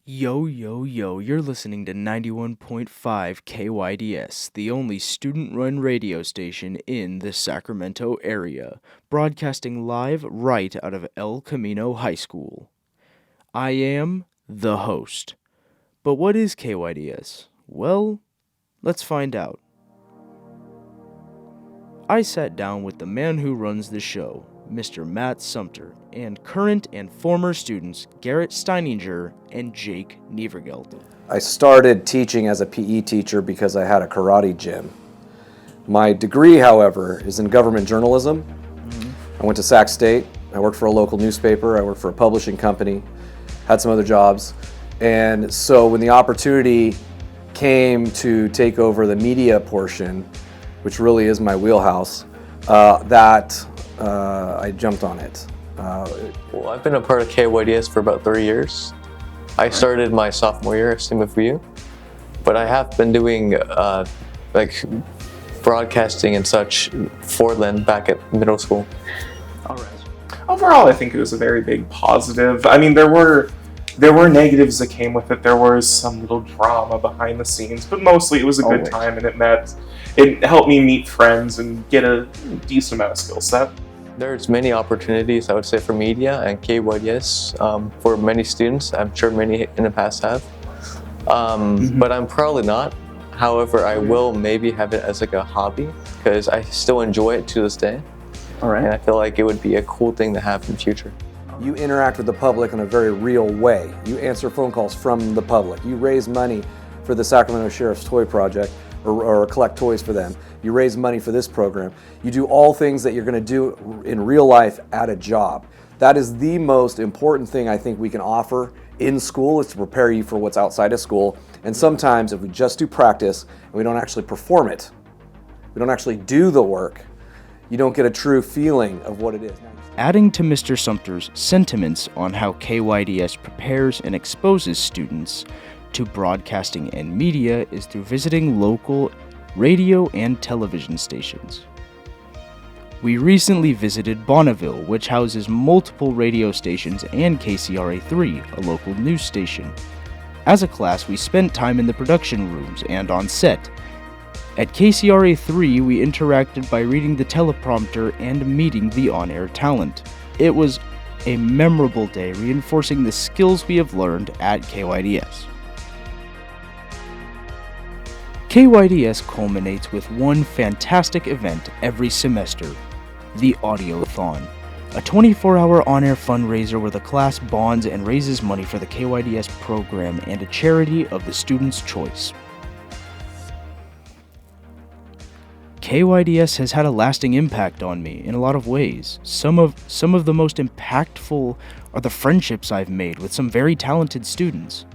Yo, yo, yo, you're listening to 91.5 KYDS, the only student-run radio station in the Sacramento area, broadcasting live right out of El Camino High School. I am the host. But what is KYDS? Well, let's find out. I sat down with the man who runs the show, Mr. Matt Sumter, and current and former students Garrett Steininger and Jake Nievergelt. I started teaching as a PE teacher because I had a karate gym. My degree, however, is in government journalism. I went to Sac State. I worked for a local newspaper. I worked for a publishing company, had some other jobs. And so when the opportunity came to take over the media portion, which really is my wheelhouse, I jumped on it. Well, I've been a part of KYDS for about 3 years. I started my sophomore year, same with you, but I have been doing broadcasting and such for them back at middle school. All right. Overall, I think it was a very big positive. I mean, there were negatives that came with it. There was some little drama behind the scenes, but mostly it was a good time, and it helped me meet friends and get a decent amount of skill set. There's many opportunities, I would say, for media and KYDS for many students. I'm sure many in the past have, but I'm probably not. However, I will maybe have it as like a hobby because I still enjoy it to this day. All right. And I feel like it would be a cool thing to have in the future. You interact with the public in a very real way. You answer phone calls from the public. You raise money for the Sacramento Sheriff's Toy Project or collect toys for them. You raise money for this program. You do all things that you're going to do in real life at a job. That is the most important thing I think we can offer in school, is to prepare you for what's outside of school. And sometimes if we just do practice and we don't actually perform it, we don't actually do the work, you don't get a true feeling of what it is. Adding to Mr. Sumter's sentiments on how KYDS prepares and exposes students to broadcasting and media is through visiting local radio and television stations. We recently visited Bonneville, which houses multiple radio stations, and KCRA3, a local news station. As a class, we spent time in the production rooms and on set. At KCRA3, we interacted by reading the teleprompter and meeting the on-air talent. It was a memorable day, reinforcing the skills we have learned at KYDS. KYDS culminates with one fantastic event every semester, the Audiothon, a 24-hour on-air fundraiser where the class bonds and raises money for the KYDS program and a charity of the student's choice. KYDS has had a lasting impact on me in a lot of ways. Some of the most impactful are the friendships I've made with some very talented students,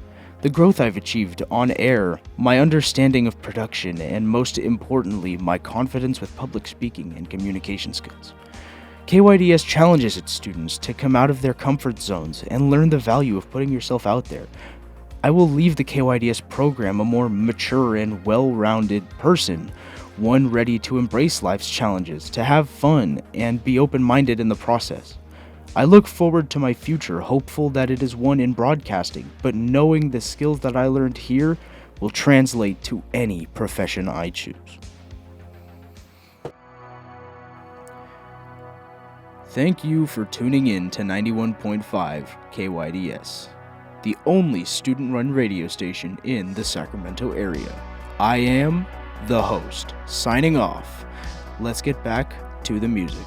the growth I've achieved on air, my understanding of production, and most importantly, my confidence with public speaking and communication skills. KYDS challenges its students to come out of their comfort zones and learn the value of putting yourself out there. I will leave the KYDS program a more mature and well-rounded person, one ready to embrace life's challenges, to have fun, and be open-minded in the process. I look forward to my future, hopeful that it is one in broadcasting, but knowing the skills that I learned here will translate to any profession I choose. Thank you for tuning in to 91.5 KYDS, the only student-run radio station in the Sacramento area. I am the host, signing off. Let's get back to the music.